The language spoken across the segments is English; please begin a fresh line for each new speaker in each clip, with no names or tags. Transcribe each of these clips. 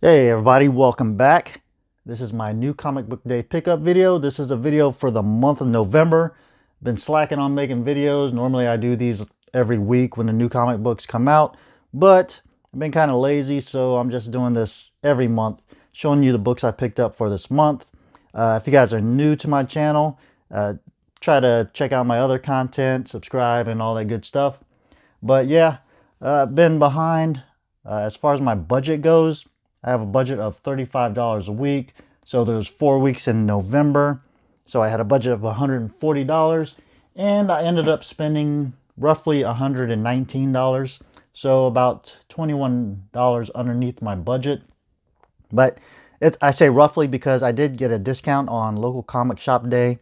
Hey everybody, welcome back. This is my new comic book day pickup video. This is a video for the month of November. Been slacking on making videos. Normally I do these every week when the new comic books come out, but I've been kind of lazy, so I'm just doing this every month, showing you the books I picked up for this month. If you guys are new to my channel, try to check out my other content, subscribe, and all that good stuff. But yeah, I've been behind as far as my budget goes. I have a budget of $35 a week. So there's 4 weeks in November. So I had a budget of $140 and I ended up spending roughly $119. So about $21 underneath my budget. But I say roughly because I did get a discount on local comic shop day.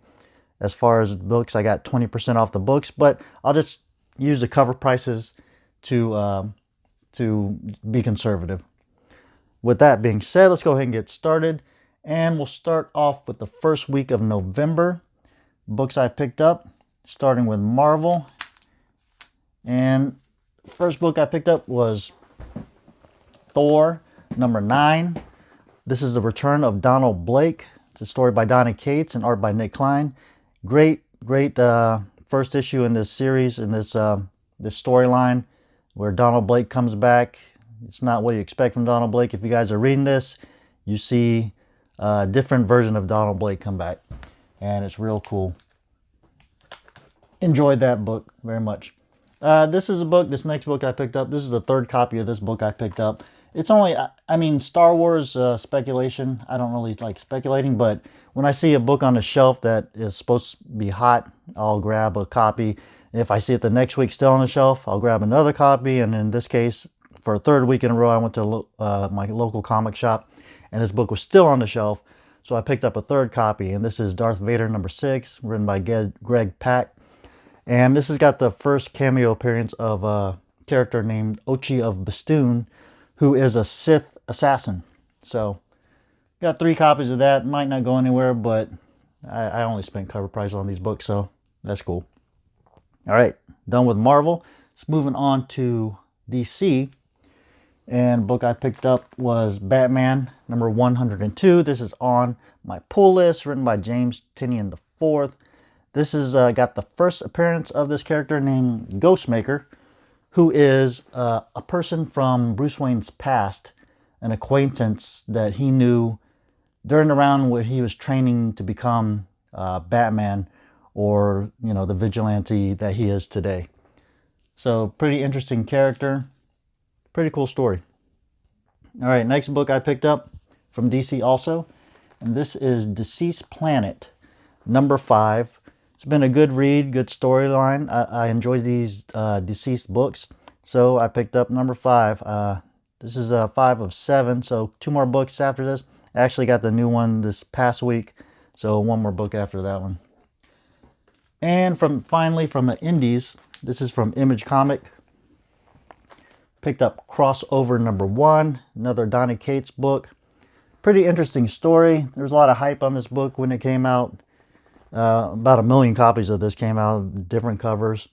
As far as books, I got 20% off the books, but I'll just use the cover prices to be conservative. With that being said, let's go ahead and get started. And we'll start off with the first week of November. Books I picked up, starting with Marvel. And the first book I picked up was Thor, number 9. This is the return of Donald Blake. It's a story by Donny Cates and art by Nick Klein. Great first issue in this series, in this storyline, where Donald Blake comes back. It's not what you expect from Donald Blake. If you guys are reading this, you see a different version of Donald Blake come back, and it's real cool. Enjoyed that book very much. This next book I picked up, this is the third copy of this book I picked up. It's only, I mean, Star Wars speculation. I don't really like speculating, but when I see a book on the shelf that is supposed to be hot, I'll grab a copy. If I see it the next week still on the shelf, I'll grab another copy. And in this case, for a third week in a row, I went to my local comic shop, and this book was still on the shelf. So I picked up a third copy, and this is Darth Vader number 6, written by Greg Pak. And this has got the first cameo appearance of a character named Ochi of Bastoon, who is a Sith assassin. So, got 3 copies of that. Might not go anywhere, but I only spent cover price on these books, so that's cool. All right, done with Marvel. Let's moving on to DC. And book I picked up was Batman, number 102. This is on my pull list, written by James Tynion IV. This is got the first appearance of this character named Ghostmaker, who is a person from Bruce Wayne's past, an acquaintance that he knew during the round where he was training to become Batman, or, you know, the vigilante that he is today. So, pretty interesting character. Pretty cool story. All right, next book I picked up from DC also, and this is Deceased Planet, number 5. It's been a good read, good storyline. I enjoy these Deceased books, so I picked up number 5. This is 5 of 7, so 2 more books after this. I actually got the new one this past week, so 1 more book after that one. And finally from the indies, this is from Image Comic. Picked up Crossover number 1, another Donny Cates book. Pretty interesting story. There was a lot of hype on this book when it came out. About 1 million copies of this came out, different covers.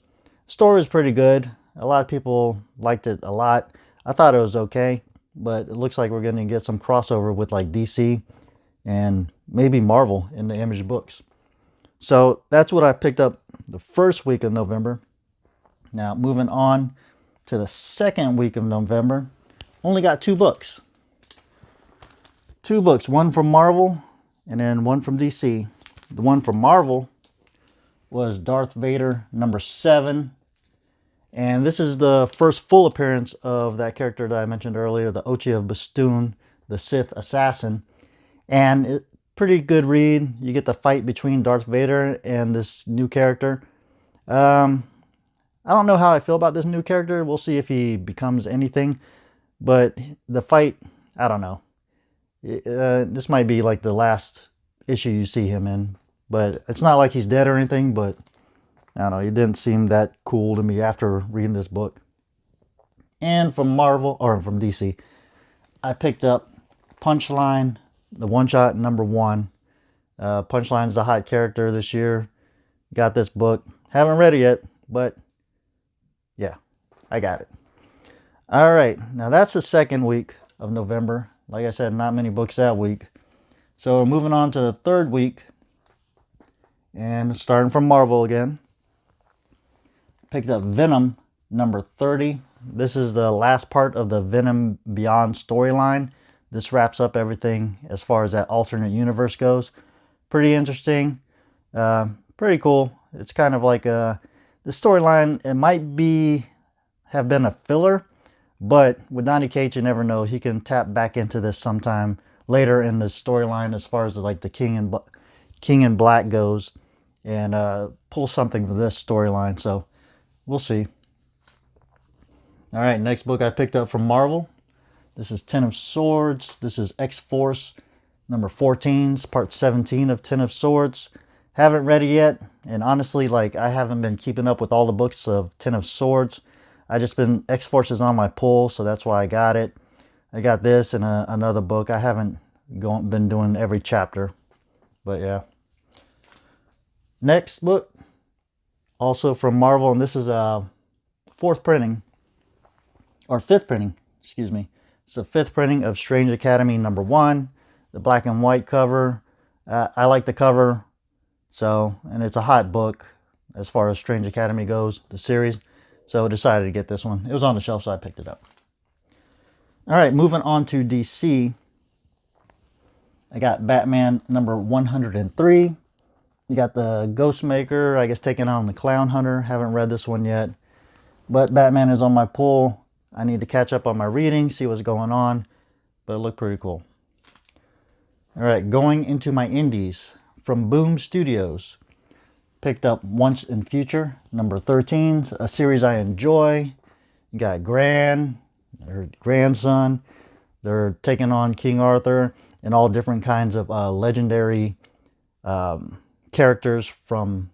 Story is pretty good. A lot of people liked it a lot. I thought it was okay, but it looks like we're going to get some crossover with like DC and maybe Marvel in the Image books. So that's what I picked up the first week of November. Now moving on to the second week of November, only got 2 books. 2 books, one from Marvel and then one from DC. The one from Marvel was Darth Vader number 7. And this is the first full appearance of that character that I mentioned earlier, the Ochi of Bastoon, the Sith assassin. And pretty good read. You get the fight between Darth Vader and this new character. I don't know how I feel about this new character. We'll see if he becomes anything. But the fight, I don't know. This might be like the last issue you see him in. But it's not like he's dead or anything, but I don't know. He didn't seem that cool to me after reading this book. And from Marvel, or from DC, I picked up Punchline, the one-shot number 1. Punchline's the hot character this year. Got this book. Haven't read it yet, but yeah, I got it. All right, now that's the second week of November. Like I said, not many books that week. So moving on to the third week, and starting from Marvel again. Picked up Venom number 30. This is the last part of the Venom Beyond storyline. This wraps up everything as far as that alternate universe goes. Pretty interesting. Pretty cool. It's kind of like the storyline. It might have been a filler, but with Donny Cates, you never know. He can tap back into this sometime later in the storyline as far as like the King in Black goes, and pull something from this storyline. So we'll see. All right, next book I picked up from Marvel. This is Ten of Swords. This is X-Force number 14, part 17 of Ten of Swords. Haven't read it yet, and honestly, like, I haven't been keeping up with all the books of Ten of Swords. X-Force is on my pull, so that's why I got it. I got this and another book. I haven't been doing every chapter, but yeah. Next book, also from Marvel, and this is a fifth printing, excuse me. It's the fifth printing of Strange Academy number 1, the black and white cover. I like the cover, and it's a hot book as far as Strange Academy goes, the series. So I decided to get this one. It was on the shelf, so I picked it up. All right, moving on to DC. I got Batman number 103. You got the Ghostmaker, I guess, taking on the Clown Hunter. Haven't read this one yet, but Batman is on my pull. I need to catch up on my reading, see what's going on, but it looked pretty cool. All right, going into my indies from Boom Studios. Picked up Once in Future, number 13, a series I enjoy. You got her grandson. They're taking on King Arthur and all different kinds of legendary characters from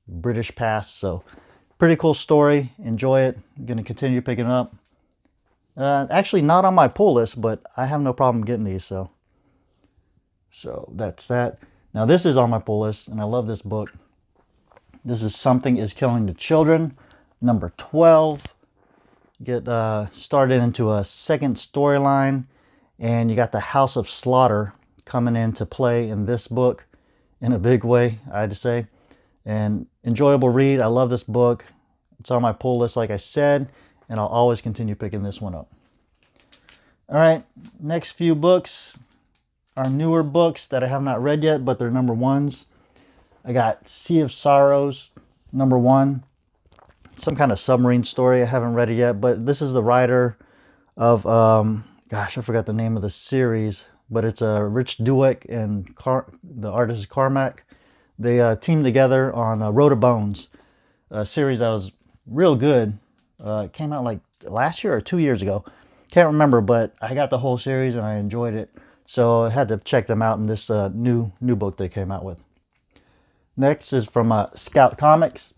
British past. So, pretty cool story. Enjoy it. I'm going to continue picking it up. Actually, not on my pull list, but I have no problem getting these. So that's that. Now, this is on my pull list, and I love this book. This is Something is Killing the Children, number 12. Get started into a second storyline, and you got the House of Slaughter coming into play in this book in a big way, I had to say. And enjoyable read. I love this book. It's on my pull list, like I said, and I'll always continue picking this one up. All right, next few books are newer books that I have not read yet, but they're number 1s. I got Sea of Sorrows, number 1. Some kind of submarine story. I haven't read it yet, but this is the writer of, gosh, I forgot the name of the series, but it's Rich Douek and the artist is Carmack. They teamed together on Road to Bones, a series that was real good. It came out like last year or 2 years ago. Can't remember, but I got the whole series and I enjoyed it. So I had to check them out in this new book they came out with. Next is from Scout Comics.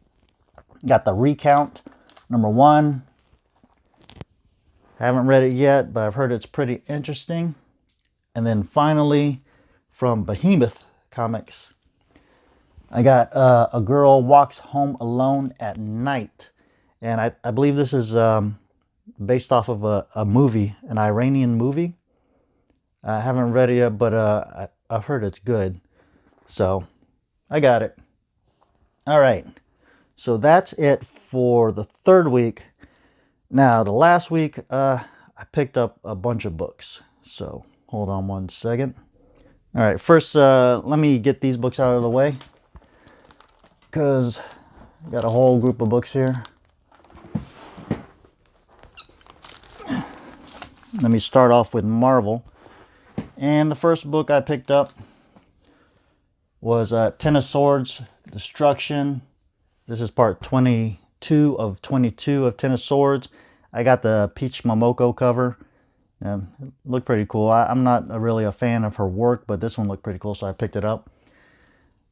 Got the Recount, number 1. Haven't read it yet, but I've heard it's pretty interesting. And then finally, from Behemoth Comics, I got A Girl Walks Home Alone at Night. And I believe this is based off of a movie, an Iranian movie. I haven't read it yet, but I've heard it's good. So I got it. All right. So that's it for the third week. Now, the last week, I picked up a bunch of books. So hold on one second. All right. First, let me get these books out of the way, because I got a whole group of books here. Let me start off with Marvel. And the first book I picked up was Ten of Swords, Destruction. This is part 22 of Ten of Swords. I got the Peach Momoko cover. It looked pretty cool. I'm not really a fan of her work, but this one looked pretty cool, so I picked it up.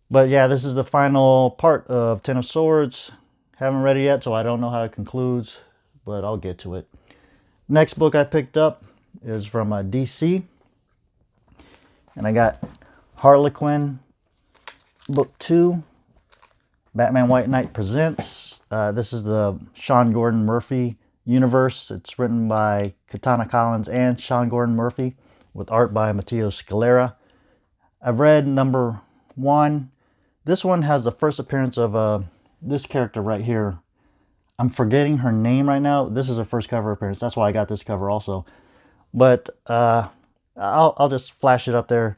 But yeah, this is the final part of Ten of Swords. Haven't read it yet, so I don't know how it concludes, but I'll get to it. Next book I picked up is from DC. And I got Harlequin, Book 2, Batman White Knight Presents. This is the Sean Gordon Murphy universe. It's written by Katana Collins and Sean Gordon Murphy, with art by Matteo Scalera. I've read number 1. This one has the first appearance of this character right here. I'm forgetting her name right now. This is her first cover appearance. That's why I got this cover also. But I'll just flash it up there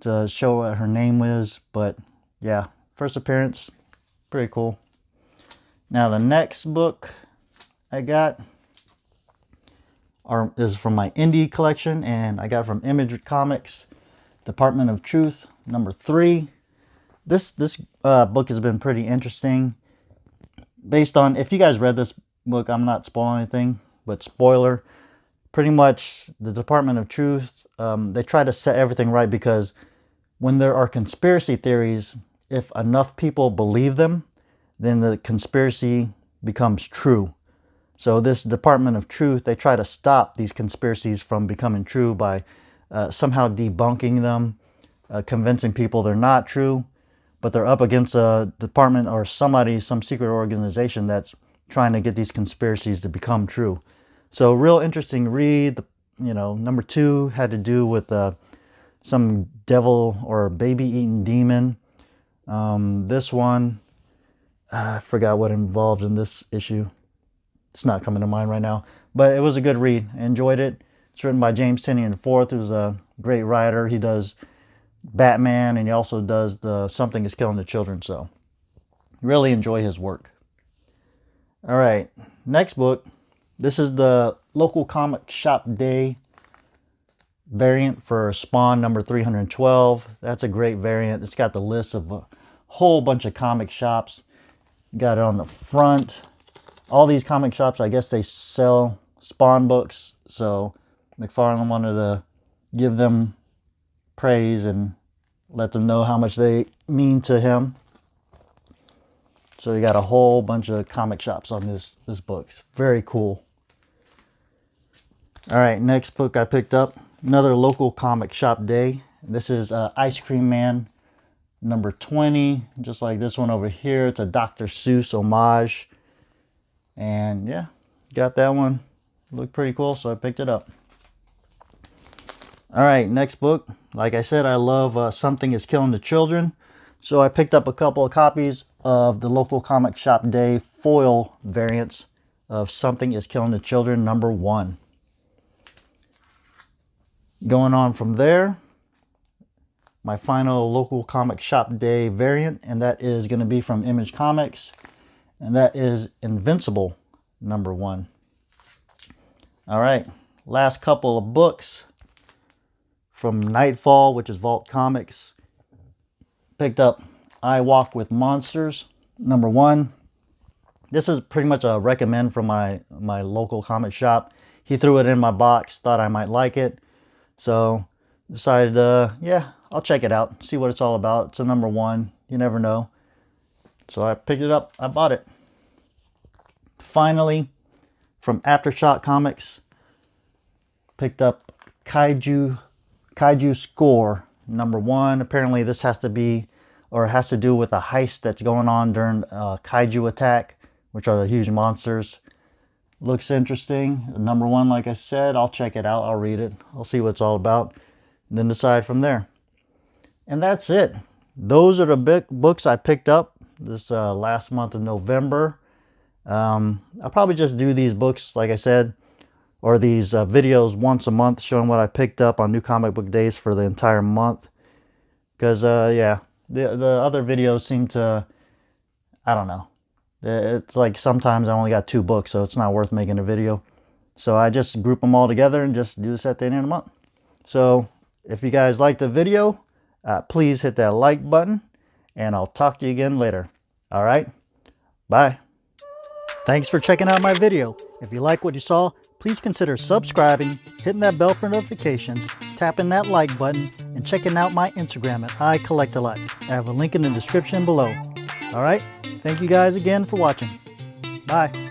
to show what her name is. But yeah, first appearance, pretty cool. Now the next book I got is from my indie collection, and I got from Image Comics, Department of Truth, number 3. This book has been pretty interesting. Based on, if you guys read this book, I'm not spoiling anything, but spoiler, pretty much the Department of Truth, they try to set everything right, because when there are conspiracy theories, if enough people believe them, then the conspiracy becomes true. So this Department of Truth, they try to stop these conspiracies from becoming true by somehow debunking them, convincing people they're not true, but they're up against a department or somebody, some secret organization that's trying to get these conspiracies to become true. So real interesting read. You know, number 2 had to do with some devil or baby-eating demon. This one, I forgot what involved in this issue. It's not coming to mind right now, but it was a good read. I enjoyed it. It's written by James Tynion IV, who's a great writer. He does Batman, and he also does the Something is Killing the Children, so really enjoy his work. All right, next book. This is the local comic shop day variant for Spawn number 312. That's a great variant. It's got the list of a whole bunch of comic shops. Got it on the front. All these comic shops, I guess they sell Spawn books, so McFarlane wanted to give them praise and let them know how much they mean to him. So you got a whole bunch of comic shops on this book. It's very cool. All right, next book I picked up, another local comic shop day. This is Ice Cream Man number 20, just like this one over here. It's a Dr. Seuss homage. And yeah, got that one. Looked pretty cool, so I picked it up. All right, next book. Like I said, I love Something is Killing the Children. So I picked up a couple of copies of the local comic shop day foil variants of Something is Killing the Children number 1. Going on from there, my final local comic shop day variant, and that is going to be from Image Comics, and that is Invincible number 1. All right, last couple of books from Nightfall, which is Vault Comics. Picked up I Walk with Monsters number 1. This is pretty much a recommend from my local comic shop. He threw it in my box, thought I might like it, so decided yeah, I'll check it out, see what it's all about. It's a number 1, you never know. So I picked it up, I bought it. Finally, from Aftershock Comics, picked up Kaiju Score number 1. Apparently this has to be, or has to do with a heist that's going on during a kaiju attack, which are the huge monsters. Looks interesting. Number 1, like I said, I'll check it out, I'll read it, I'll see what it's all about, and then decide from there. And that's it. Those are the big books I picked up this last month of November. I'll probably just do these books, like I said, or these videos once a month showing what I picked up on New Comic Book Days for the entire month. Because, yeah, the other videos seem to, I don't know. It's like sometimes I only got 2 books, so it's not worth making a video. So I just group them all together and just do this at the end of the month. So if you guys liked the video, please hit that like button, and I'll talk to you again later. All right, bye. Thanks for checking out my video. If you like what you saw, please consider subscribing, hitting that bell for notifications, tapping that like button, and checking out my Instagram at iCollectALot. I have a link in the description below. All right, thank you guys again for watching. Bye.